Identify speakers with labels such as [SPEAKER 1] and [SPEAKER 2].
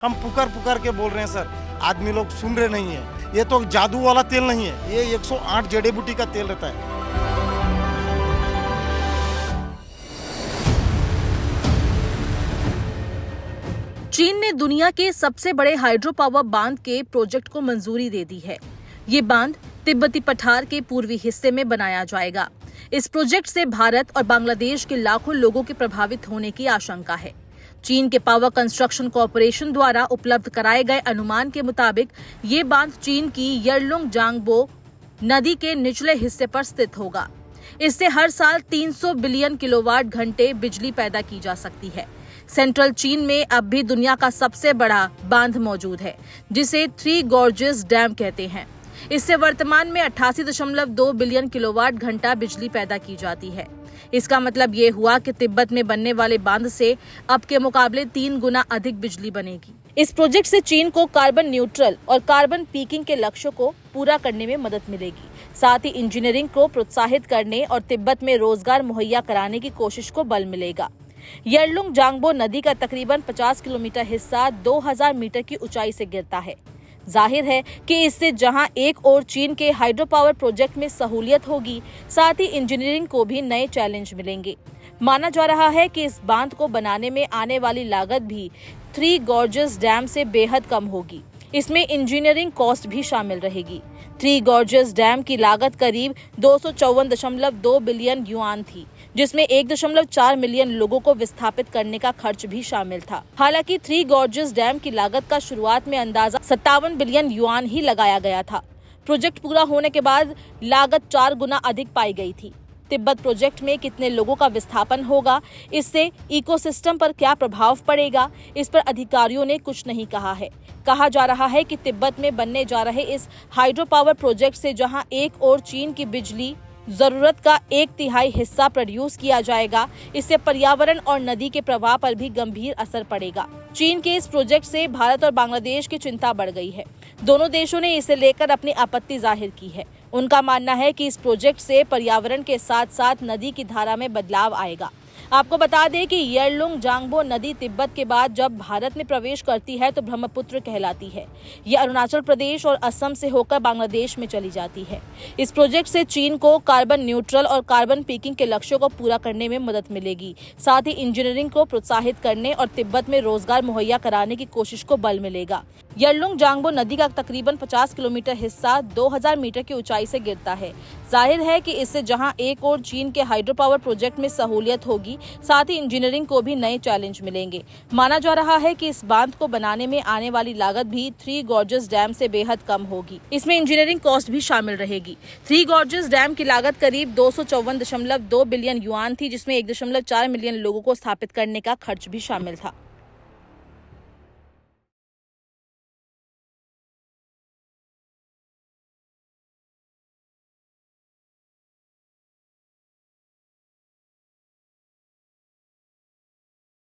[SPEAKER 1] हम पुकार पुकार के बोल रहे हैं सर, आदमी लोग सुन रहे नहीं है। ये तो जादू वाला तेल नहीं है, ये 108 जड़ी बूटी का तेल रहता है।
[SPEAKER 2] चीन ने दुनिया के सबसे बड़े हाइड्रो पावर बांध के प्रोजेक्ट को मंजूरी दे दी है। ये बांध तिब्बती पठार के पूर्वी हिस्से में बनाया जाएगा। इस प्रोजेक्ट से भारत और बांग्लादेश के लाखों लोगों के प्रभावित होने की आशंका है। चीन के पावर कंस्ट्रक्शन कॉरपोरेशन द्वारा उपलब्ध कराए गए अनुमान के मुताबिक ये बांध चीन की यरलुंग जांगबो नदी के निचले हिस्से पर स्थित होगा। इससे हर साल 300 बिलियन किलोवाट घंटे बिजली पैदा की जा सकती है। सेंट्रल चीन में अब भी दुनिया का सबसे बड़ा बांध मौजूद है, जिसे थ्री गॉर्जेस डैम कहते हैं। इससे वर्तमान में 88.2 बिलियन किलोवाट घंटा बिजली पैदा की जाती है। इसका मतलब ये हुआ कि तिब्बत में बनने वाले बांध से अब के मुकाबले 3 गुना अधिक बिजली बनेगी। इस प्रोजेक्ट से चीन को कार्बन न्यूट्रल और कार्बन पीकिंग के लक्ष्यों को पूरा करने में मदद मिलेगी। साथ ही इंजीनियरिंग को प्रोत्साहित करने और तिब्बत में रोजगार मुहैया कराने की कोशिश को बल मिलेगा। यरलुंग जांगबो नदी का तकरीबन 50 किलोमीटर हिस्सा 2000 मीटर की ऊंचाई से गिरता है। जाहिर है कि इससे जहां एक ओर चीन के हाइड्रो पावर प्रोजेक्ट में सहूलियत होगी, साथ ही इंजीनियरिंग को भी नए चैलेंज मिलेंगे। माना जा रहा है कि इस बांध को बनाने में आने वाली लागत भी थ्री गॉर्जेस डैम से बेहद कम होगी। इसमें इंजीनियरिंग कॉस्ट भी शामिल रहेगी। थ्री गॉर्जेस डैम की लागत करीब 254.2 बिलियन युआन थी, जिसमें 1.4 मिलियन लोगों को विस्थापित करने का खर्च भी शामिल था। हालांकि थ्री गॉर्जेस डैम की लागत का शुरुआत में अंदाजा 57 बिलियन युआन ही लगाया गया था। प्रोजेक्ट पूरा होने के बाद लागत 4 गुना अधिक पाई गई थी। तिब्बत प्रोजेक्ट में कितने लोगों का विस्थापन होगा, इससे इकोसिस्टम पर क्या प्रभाव पड़ेगा, इस पर अधिकारियों ने कुछ नहीं कहा है। कहा जा रहा है कि तिब्बत में बनने जा रहे इस हाइड्रो पावर प्रोजेक्ट से जहां एक ओर चीन की बिजली जरूरत का 1/3 हिस्सा प्रोड्यूस किया जाएगा, इससे पर्यावरण और नदी के प्रवाह पर भी गंभीर असर पड़ेगा। चीन के इस प्रोजेक्ट से भारत और बांग्लादेश की चिंता बढ़ गई है। दोनों देशों ने इसे लेकर अपनी आपत्ति जाहिर की है। उनका मानना है कि इस प्रोजेक्ट से पर्यावरण के साथ साथ नदी की धारा में बदलाव आएगा। आपको बता दें कि यरलुंग जांगबो नदी तिब्बत के बाद जब भारत में प्रवेश करती है तो ब्रह्मपुत्र कहलाती है। ये अरुणाचल प्रदेश और असम से होकर बांग्लादेश में चली जाती है। इस प्रोजेक्ट से चीन को कार्बन न्यूट्रल और कार्बन पीकिंग के लक्ष्यों को पूरा करने में मदद मिलेगी। साथ ही इंजीनियरिंग को प्रोत्साहित करने और तिब्बत में रोजगार मुहैया कराने की कोशिश को बल मिलेगा। यरलुंग जांगबो नदी का तकरीबन 50 किलोमीटर हिस्सा 2000 मीटर की ऊंचाई से गिरता है। जाहिर है कि इससे जहां एक ओर चीन के हाइड्रो पावर प्रोजेक्ट में सहूलियत होगी, साथ ही इंजीनियरिंग को भी नए चैलेंज मिलेंगे। माना जा रहा है कि इस बांध को बनाने में आने वाली लागत भी थ्री गॉर्जेस डैम से बेहद कम होगी। इसमें इंजीनियरिंग कॉस्ट भी शामिल रहेगी। थ्री गॉर्जेस डैम की लागत करीब 254.2 बिलियन युआन थी, जिसमें 1.4 मिलियन लोगों को स्थापित करने का खर्च भी शामिल था।